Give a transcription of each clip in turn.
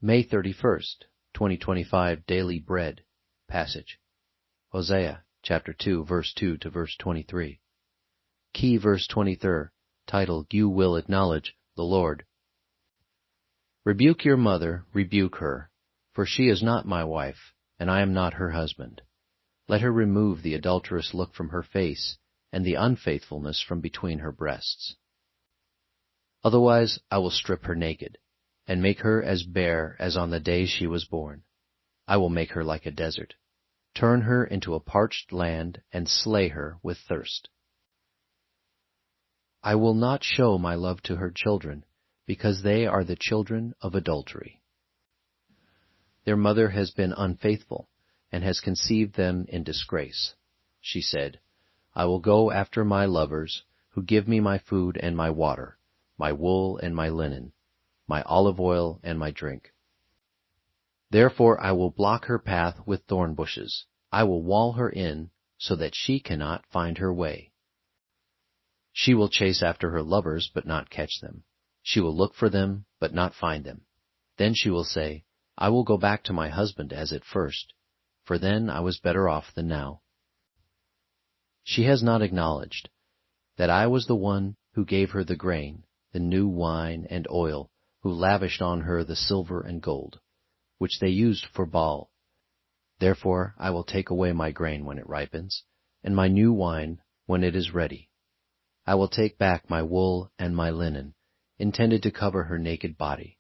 May 31st, 2025 Daily Bread passage. Hosea chapter 2, verse 2 to verse 23. Key verse 23, title, You Will Acknowledge the Lord. Rebuke your mother, rebuke her, for she is not my wife, and I am not her husband. Let her remove the adulterous look from her face, and the unfaithfulness from between her breasts. Otherwise I will strip her naked, and make her as bare as on the day she was born. I will make her like a desert, turn her into a parched land, and slay her with thirst. I will not show my love to her children, because they are the children of adultery. Their mother has been unfaithful, and has conceived them in disgrace. She said, I will go after my lovers, who give me my food and my water, my wool and my linen, my olive oil and my drink. Therefore I will block her path with thorn bushes. I will wall her in, so that she cannot find her way. She will chase after her lovers, but not catch them. She will look for them, but not find them. Then she will say, I will go back to my husband as at first, for then I was better off than now. She has not acknowledged that I was the one who gave her the grain, the new wine and oil, who lavished on her the silver and gold, which they used for Baal. Therefore I will take away my grain when it ripens, and my new wine when it is ready. I will take back my wool and my linen, intended to cover her naked body.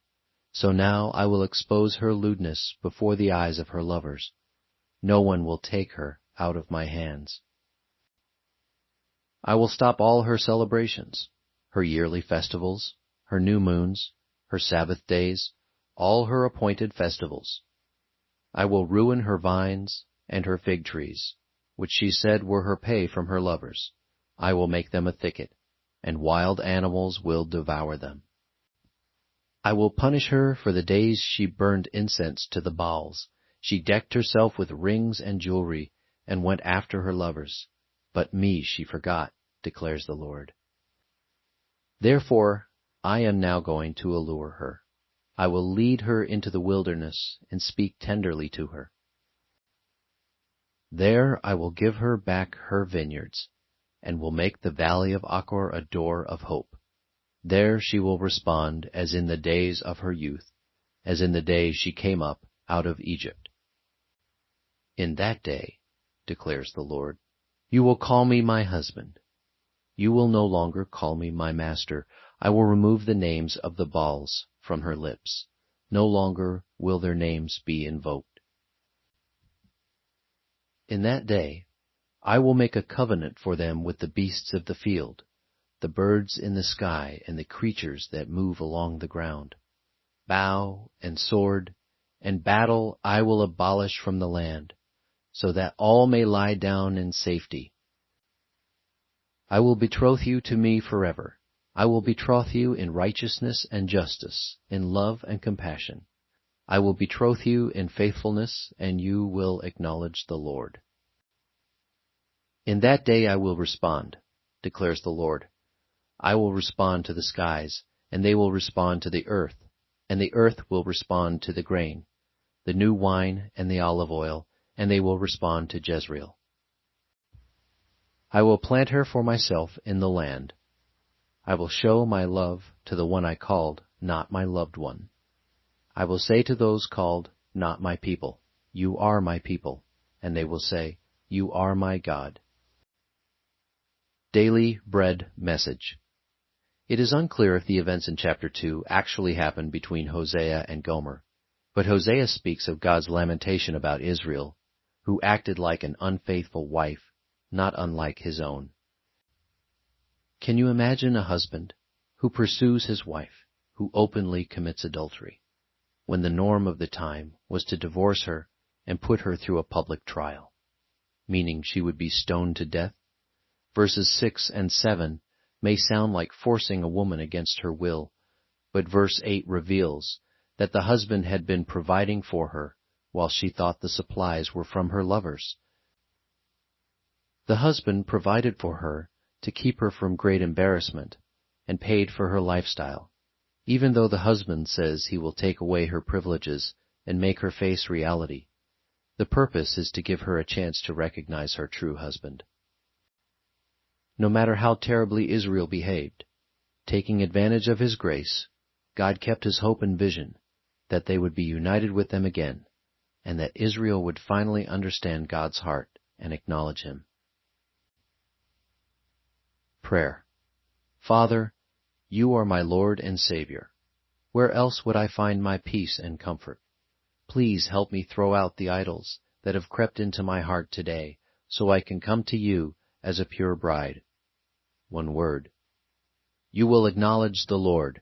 So now I will expose her lewdness before the eyes of her lovers. No one will take her out of my hands. I will stop all her celebrations, her yearly festivals, her new moons, her Sabbath days, all her appointed festivals. I will ruin her vines and her fig trees, which she said were her pay from her lovers. I will make them a thicket, and wild animals will devour them. I will punish her for the days she burned incense to the Baals. She decked herself with rings and jewelry, and went after her lovers. But me she forgot, declares the Lord. Therefore I am now going to allure her. I will lead her into the wilderness and speak tenderly to her. There I will give her back her vineyards, and will make the valley of Achor a door of hope. There she will respond as in the days of her youth, as in the day she came up out of Egypt. In that day, declares the Lord, you will call me my husband. You will no longer call me my master. I will remove the names of the Baals from her lips. No longer will their names be invoked. In that day I will make a covenant for them with the beasts of the field, the birds in the sky, and the creatures that move along the ground. Bow and sword and battle I will abolish from the land, so that all may lie down in safety. I will betroth you to me forever. I will betroth you in righteousness and justice, in love and compassion. I will betroth you in faithfulness, and you will acknowledge the Lord. In that day I will respond, declares the Lord. I will respond to the skies, and they will respond to the earth, and the earth will respond to the grain, the new wine and the olive oil, and they will respond to Jezreel. I will plant her for myself in the land. I will show my love to the one I called, not my loved one. I will say to those called, not my people, you are my people, and they will say, you are my God. Daily Bread Message. It is unclear if the events in chapter 2 actually happened between Hosea and Gomer, but Hosea speaks of God's lamentation about Israel, who acted like an unfaithful wife, not unlike his own. Can you imagine a husband who pursues his wife, who openly commits adultery, when the norm of the time was to divorce her and put her through a public trial, meaning she would be stoned to death? Verses 6 and 7 may sound like forcing a woman against her will, but verse 8 reveals that the husband had been providing for her while she thought the supplies were from her lovers. The husband provided for her to keep her from great embarrassment and paid for her lifestyle, Even though the husband says he will take away her privileges and make her face reality, the purpose is to give her a chance to recognize her true husband. No matter how terribly Israel behaved, taking advantage of His grace, God kept His hope and vision that they would be united with them again, and that Israel would finally understand God's heart and acknowledge Him. Prayer. Father, You are my Lord and Savior. Where else would I find my peace and comfort? Please help me throw out the idols that have crept into my heart today, so I can come to You as a pure bride. One word. You will acknowledge the Lord